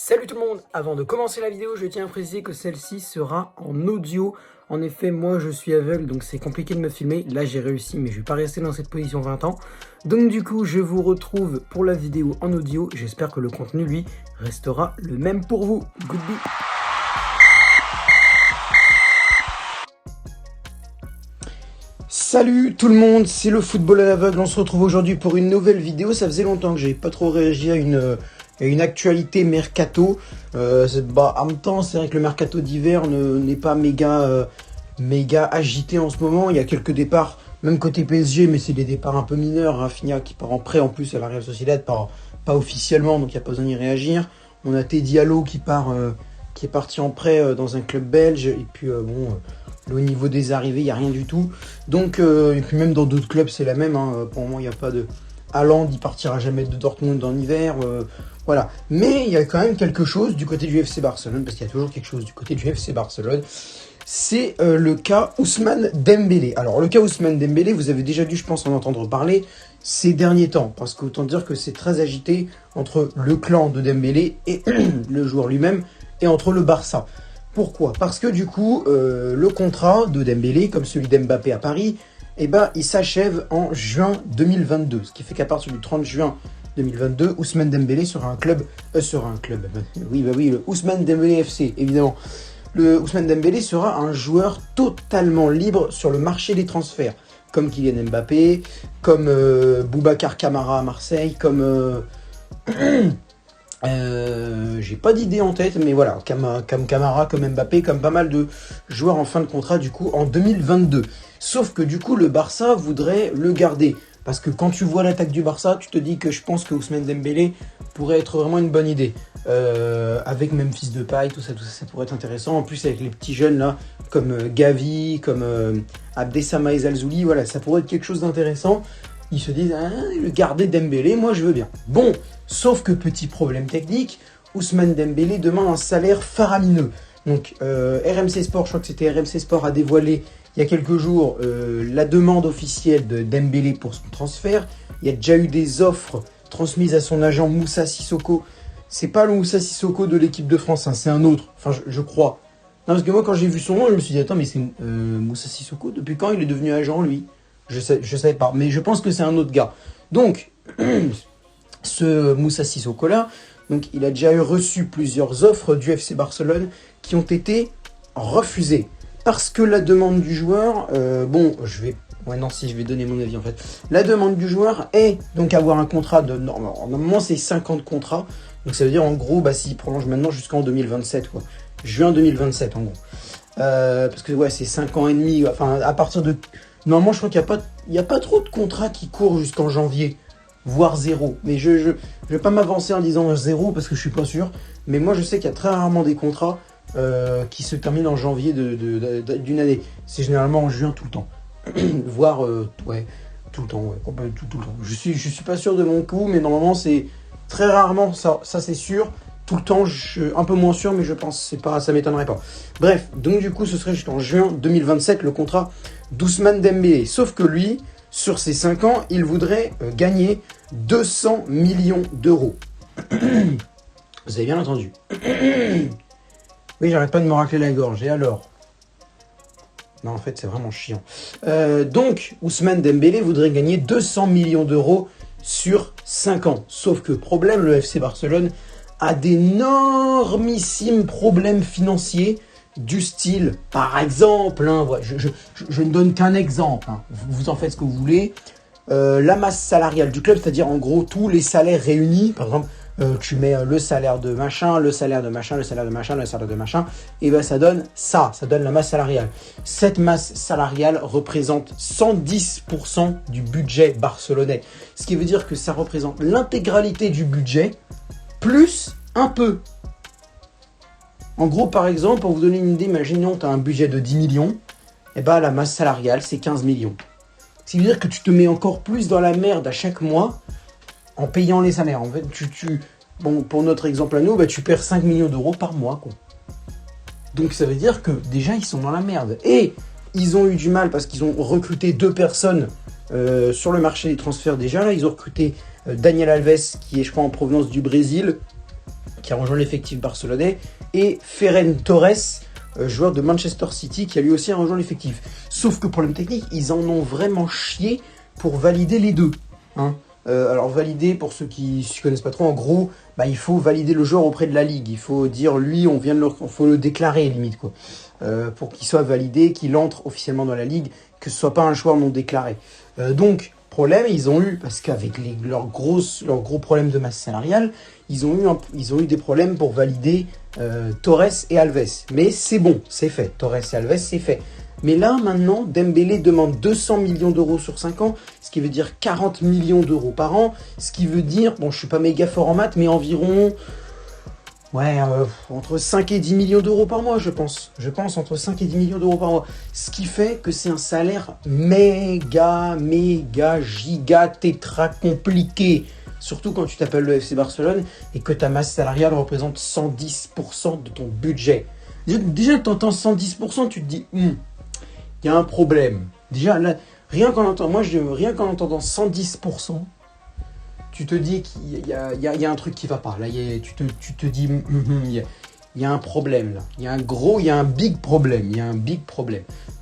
Salut tout le monde! Avant de commencer la vidéo, je tiens à préciser que celle-ci sera en audio. En effet, moi je suis aveugle, donc c'est compliqué de me filmer. Là j'ai réussi, mais je vais pas rester dans cette position 20 ans. Donc du coup, je vous retrouve pour la vidéo en audio. J'espère que le contenu, lui, restera le même pour vous. Goodbye! Salut tout le monde, c'est le football à l'aveugle. On se retrouve aujourd'hui pour une nouvelle vidéo. Ça faisait longtemps que j'ai pas trop réagi à une actualité mercato. En même temps, c'est vrai que le mercato d'hiver n'est pas méga agité en ce moment. Il y a quelques départs, même côté PSG, mais c'est des départs un peu mineurs. Rafinha qui part en prêt en plus à la Real Sociedad, pas officiellement, donc il n'y a pas besoin d'y réagir. On a Teddy Diallo qui est parti en prêt dans un club belge. Et puis au niveau des arrivées, il n'y a rien du tout. Donc, et puis même dans d'autres clubs, c'est la même. Pour le moment, il n'y a pas de... Haaland, il partira jamais de Dortmund en hiver. Voilà. Mais il y a quand même quelque chose du côté du FC Barcelone, parce qu'il y a toujours quelque chose du côté du FC Barcelone. C'est le cas Ousmane Dembélé. Alors, le cas Ousmane Dembélé, vous avez déjà dû, je pense, en entendre parler ces derniers temps. Parce qu'autant dire que c'est très agité entre le clan de Dembélé et le joueur lui-même, et entre le Barça. Pourquoi? Parce que du coup, le contrat de Dembélé, comme celui d'Mbappé à Paris, il s'achève en juin 2022. Ce qui fait qu'à partir du 30 juin 2022, Ousmane Dembélé sera le Ousmane Dembélé FC, évidemment. Le Ousmane Dembélé sera un joueur totalement libre sur le marché des transferts. Comme Kylian Mbappé, comme Boubacar Kamara à Marseille, comme... j'ai pas d'idée en tête, mais voilà, comme Kamara, comme Mbappé, comme pas mal de joueurs en fin de contrat du coup en 2022. Sauf que du coup le Barça voudrait le garder. Parce que quand tu vois l'attaque du Barça, tu te dis que je pense que Ousmane Dembélé pourrait être vraiment une bonne idée. Avec Memphis Depay, tout ça pourrait être intéressant. En plus avec les petits jeunes là, comme Gavi, comme Abdesama et Zalzouli, voilà, ça pourrait être quelque chose d'intéressant. Ils se disent, le garder Dembélé, moi je veux bien. Bon, sauf que petit problème technique, Ousmane Dembélé demande un salaire faramineux. Donc RMC Sport, je crois que c'était RMC Sport, a dévoilé il y a quelques jours la demande officielle de Dembélé pour son transfert. Il y a déjà eu des offres transmises à son agent Moussa Sissoko. C'est pas le Moussa Sissoko de l'équipe de France, hein, c'est un autre, enfin je crois. Non, parce que moi quand j'ai vu son nom, je me suis dit, attends, mais c'est Moussa Sissoko, depuis quand il est devenu agent lui? Je savais pas, mais je pense que c'est un autre gars. Donc, ce Moussa Sissoko là, donc il a déjà reçu plusieurs offres du FC Barcelone qui ont été refusées. Parce que la demande du joueur, je vais donner mon avis en fait. La demande du joueur est donc avoir un contrat de... Normalement c'est 50 contrats. Donc ça veut dire en gros, s'il prolonge maintenant jusqu'en 2027, quoi. Juin 2027 en gros. Parce que ouais, c'est 5 ans et demi, enfin à partir de... Normalement, je crois qu'il n'y a pas trop de contrats qui courent jusqu'en janvier, voire 0. Mais je vais pas m'avancer en disant 0 parce que je suis pas sûr. Mais moi, je sais qu'il y a très rarement des contrats qui se terminent en janvier d'une année. C'est généralement en juin tout le temps. Voire, tout le temps, tout le temps. Je suis pas sûr de mon coup, mais normalement, c'est très rarement, ça c'est sûr. Tout le temps, je suis un peu moins sûr, mais je pense ça m'étonnerait pas. Bref, donc du coup, ce serait jusqu'en juin 2027 le contrat d'Ousmane Dembélé. Sauf que lui, sur ces 5 ans, il voudrait gagner 200 millions d'euros. Vous avez bien entendu. Oui, j'arrête pas de me racler la gorge. Et alors? Non, en fait, c'est vraiment chiant. Donc, Ousmane Dembélé voudrait gagner 200 millions d'euros sur 5 ans. Sauf que, problème, le FC Barcelone a d'énormissimes problèmes financiers du style, par exemple, je ne donne qu'un exemple, vous en faites ce que vous voulez, la masse salariale du club, c'est-à-dire en gros tous les salaires réunis, par exemple, tu mets le salaire de machin, le salaire de machin, le salaire de machin, le salaire de machin, et ça donne ça donne la masse salariale. Cette masse salariale représente 110% du budget barcelonais, ce qui veut dire que ça représente l'intégralité du budget, plus un peu. En gros, par exemple, pour vous donner une idée, imaginons que tu as un budget de 10 millions, la masse salariale, c'est 15 millions. Ce qui veut dire que tu te mets encore plus dans la merde à chaque mois en payant les salaires. En fait, pour notre exemple à nous, tu perds 5 millions d'euros par mois, quoi. Donc ça veut dire que déjà, ils sont dans la merde. Et ils ont eu du mal parce qu'ils ont recruté 2 personnes sur le marché des transferts déjà. Là, ils ont recruté Daniel Alves, qui est, je crois, en provenance du Brésil, qui a rejoint l'effectif barcelonais, et Ferran Torres, joueur de Manchester City, qui a lui aussi rejoint l'effectif. Sauf que problème technique, ils en ont vraiment chié pour valider les deux. Hein. Alors valider, pour ceux qui ne connaissent pas trop, en gros, il faut valider le joueur auprès de la Ligue. Il faut dire, lui, faut le déclarer limite, quoi. Pour qu'il soit validé, qu'il entre officiellement dans la Ligue, que ce soit pas un joueur non déclaré. Donc, problème, ils ont eu, parce qu'avec leurs gros problèmes de masse salariale, ils ont eu des problèmes pour valider Torres et Alves. Mais c'est bon, c'est fait. Torres et Alves, c'est fait. Mais là, maintenant, Dembélé demande 200 millions d'euros sur 5 ans, ce qui veut dire 40 millions d'euros par an, ce qui veut dire, bon, je suis pas méga fort en maths, mais environ, entre 5 et 10 millions d'euros par mois, je pense. Je pense entre 5 et 10 millions d'euros par mois. Ce qui fait que c'est un salaire méga, giga, tétra compliqué. Surtout quand tu t'appelles le FC Barcelone et que ta masse salariale représente 110% de ton budget. Déjà, tu entends 110%, tu te dis, il y a un problème. Déjà, là, rien qu'en entendant 110%, tu te dis qu'il y a un truc qui va pas. Là, tu te dis, il y a un problème là. Il y a un big problème.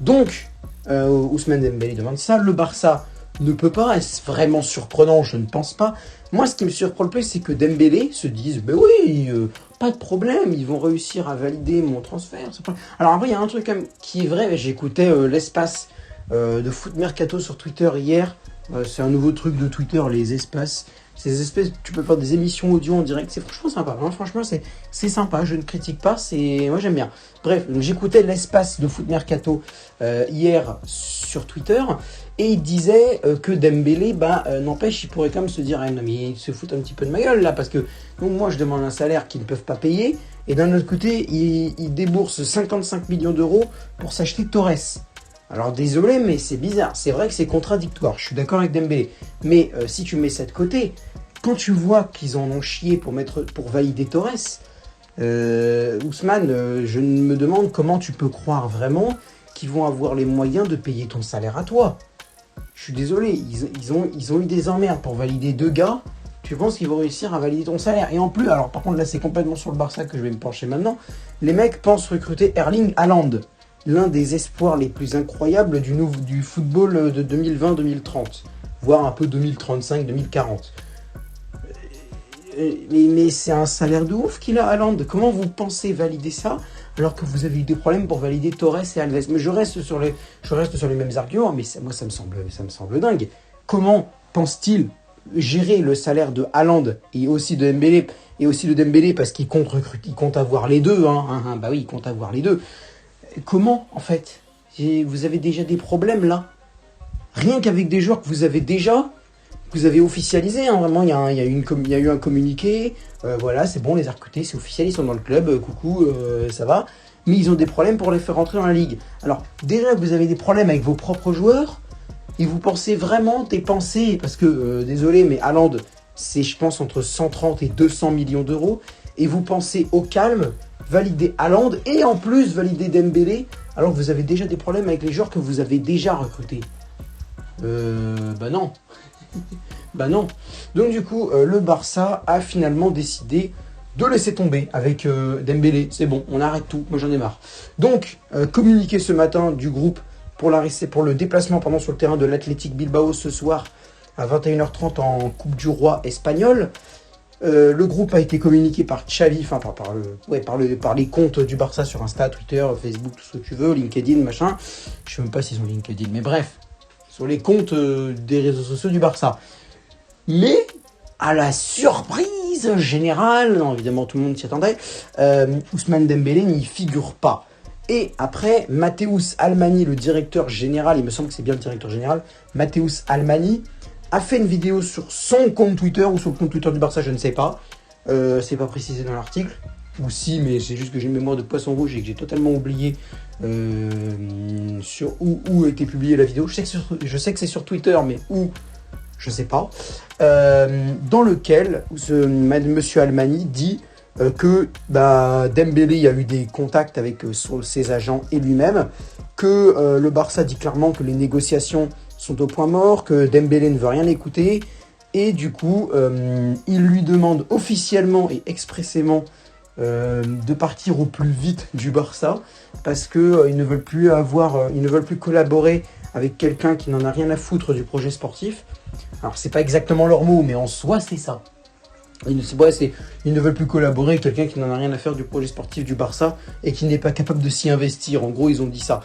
Donc, Ousmane Dembélé demande ça. Le Barça ne peut pas. Est-ce vraiment surprenant? Je ne pense pas. Moi, ce qui me surprend le plus, c'est que Dembélé se dise, oui, pas de problème, ils vont réussir à valider mon transfert. Alors après, il y a un truc qui est vrai. J'écoutais l'espace de Foot Mercato sur Twitter hier. C'est un nouveau truc de Twitter, les espaces. Ces espèces, tu peux faire des émissions audio en direct, c'est franchement sympa. Hein, franchement, c'est sympa, je ne critique pas, moi j'aime bien. Bref, j'écoutais l'espace de Foot Mercato hier sur Twitter, et il disait que Dembélé, n'empêche, il pourrait quand même se dire, non mais il se fout un petit peu de ma gueule là, parce que donc, moi je demande un salaire qu'ils ne peuvent pas payer, et d'un autre côté, il débourse 55 millions d'euros pour s'acheter Torres. Alors désolé, mais c'est bizarre. C'est vrai que c'est contradictoire. Je suis d'accord avec Dembélé. Mais si tu mets ça de côté, quand tu vois qu'ils en ont chié pour valider Torres, Ousmane, je me demande comment tu peux croire vraiment qu'ils vont avoir les moyens de payer ton salaire à toi. Je suis désolé, ils ont eu des emmerdes pour valider 2 gars. Tu penses qu'ils vont réussir à valider ton salaire? Et en plus, alors par contre là c'est complètement sur le Barça que je vais me pencher maintenant. Les mecs pensent recruter Erling Haaland, l'un des espoirs les plus incroyables du football de 2020-2030, voire un peu 2035-2040. Mais c'est un salaire de ouf qu'il a, Haaland. Comment vous pensez valider ça alors que vous avez eu des problèmes pour valider Torres et Alves? Mais je reste sur les mêmes arguments, mais ça me semble dingue. Comment pense-t-il gérer le salaire de Haaland et aussi de Dembélé, parce qu'il compte avoir les deux, il compte avoir les deux. Comment, en fait? Vous avez déjà des problèmes, là. Rien qu'avec des joueurs que vous avez officialisés, hein, vraiment, il y a eu un communiqué, voilà, c'est bon, les a recrutés, c'est officiel, ils sont dans le club, coucou, ça va. Mais ils ont des problèmes pour les faire rentrer dans la ligue. Alors, déjà que vous avez des problèmes avec vos propres joueurs, et vous pensez vraiment dépenser, parce que, désolé, mais Haaland, c'est, je pense, entre 130 et 200 millions d'euros, et vous pensez au calme valider Haaland et en plus valider Dembélé alors que vous avez déjà des problèmes avec les joueurs que vous avez déjà recrutés. Non. Non. Donc du coup, le Barça a finalement décidé de laisser tomber avec Dembélé. C'est bon, on arrête tout, moi j'en ai marre. Donc, communiqué ce matin du groupe pour le déplacement sur le terrain de l'Athletic Bilbao ce soir à 21h30 en Coupe du Roi espagnole. Le groupe a été communiqué par Xavi, par les comptes du Barça sur Insta, Twitter, Facebook, tout ce que tu veux, LinkedIn, machin. Je sais même pas s'ils ont LinkedIn, mais bref, sur les comptes des réseaux sociaux du Barça. Mais à la surprise générale, non, évidemment tout le monde s'y attendait, Ousmane Dembélé n'y figure pas. Et après, Mateusz Almani, le directeur général, il me semble que c'est bien le directeur général, Mateusz Almani, a fait une vidéo sur son compte Twitter ou sur le compte Twitter du Barça, je ne sais pas. C'est pas précisé dans l'article. Ou si, mais c'est juste que j'ai une mémoire de poisson rouge et que j'ai totalement oublié sur où a été publiée la vidéo. Je sais que c'est sur Twitter, mais où, je sais pas. Dans lequel monsieur Almani dit que Dembélé a eu des contacts avec ses agents et lui-même, que le Barça dit clairement que les négociations sont au point mort, que Dembélé ne veut rien écouter Et du coup, il lui demande officiellement et expressément de partir au plus vite du Barça parce que ils ne veulent plus collaborer avec quelqu'un qui n'en a rien à foutre du projet sportif. Alors c'est pas exactement leur mot, mais en soi c'est ça. Ils ne veulent plus collaborer avec quelqu'un qui n'en a rien à faire du projet sportif du Barça et qui n'est pas capable de s'y investir. En gros, ils ont dit ça.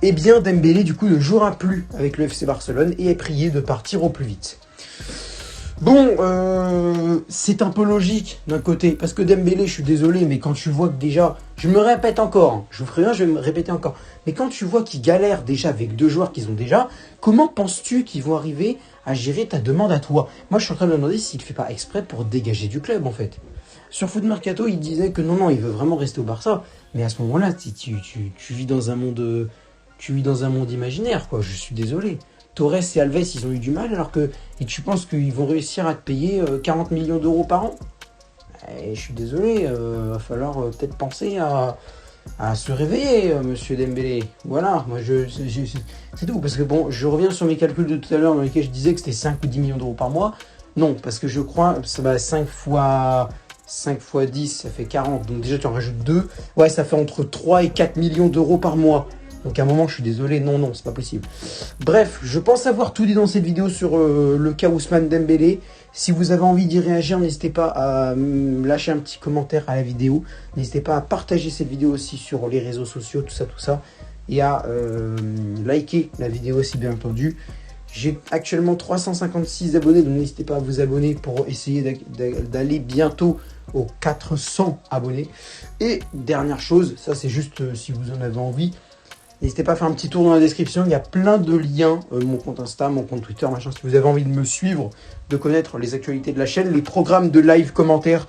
Eh bien, Dembélé du coup ne jouera plus avec le FC Barcelone et est prié de partir au plus vite. Bon, c'est un peu logique d'un côté, parce que Dembélé, je suis désolé, mais quand tu vois que déjà, je me répète encore, hein, je vous ferai rien, je vais me répéter encore, mais quand tu vois qu'ils galèrent déjà avec 2 joueurs qu'ils ont déjà, comment penses-tu qu'ils vont arriver à gérer ta demande à toi? Moi, je suis en train de me demander s'il ne fait pas exprès pour dégager du club, en fait. Sur Foot Mercato, il disait que non, il veut vraiment rester au Barça, mais à ce moment-là, tu vis dans un monde, imaginaire, quoi, je suis désolé. Torres et Alves, ils ont eu du mal, alors que et tu penses qu'ils vont réussir à te payer 40 millions d'euros par an? Et je suis désolé, va falloir peut-être penser à se réveiller, monsieur Dembélé. Voilà, moi c'est tout. Parce que bon, je reviens sur mes calculs de tout à l'heure dans lesquels je disais que c'était 5 ou 10 millions d'euros par mois. Non, parce que je crois, ça va 5 fois 10, ça fait 40. Donc déjà, tu en rajoutes 2. Ouais, ça fait entre 3 et 4 millions d'euros par mois. Donc à un moment, je suis désolé, non, c'est pas possible. Bref, je pense avoir tout dit dans cette vidéo sur le cas Ousmane Dembélé. Si vous avez envie d'y réagir, n'hésitez pas à lâcher un petit commentaire à la vidéo. N'hésitez pas à partager cette vidéo aussi sur les réseaux sociaux, tout ça. Et à liker la vidéo aussi, bien entendu. J'ai actuellement 356 abonnés, donc n'hésitez pas à vous abonner pour essayer d'aller bientôt aux 400 abonnés. Et dernière chose, ça c'est juste si vous en avez envie, n'hésitez pas à faire un petit tour dans la description, il y a plein de liens, mon compte Insta, mon compte Twitter, machin, si vous avez envie de me suivre, de connaître les actualités de la chaîne, les programmes de live commentaires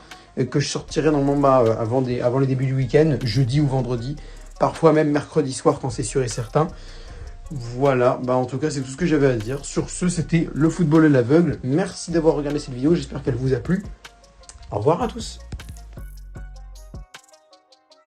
que je sortirai normalement avant les débuts du week-end, jeudi ou vendredi, parfois même mercredi soir quand c'est sûr et certain. Voilà, en tout cas c'est tout ce que j'avais à dire. Sur ce, c'était le football à l'aveugle. Merci d'avoir regardé cette vidéo, j'espère qu'elle vous a plu. Au revoir à tous.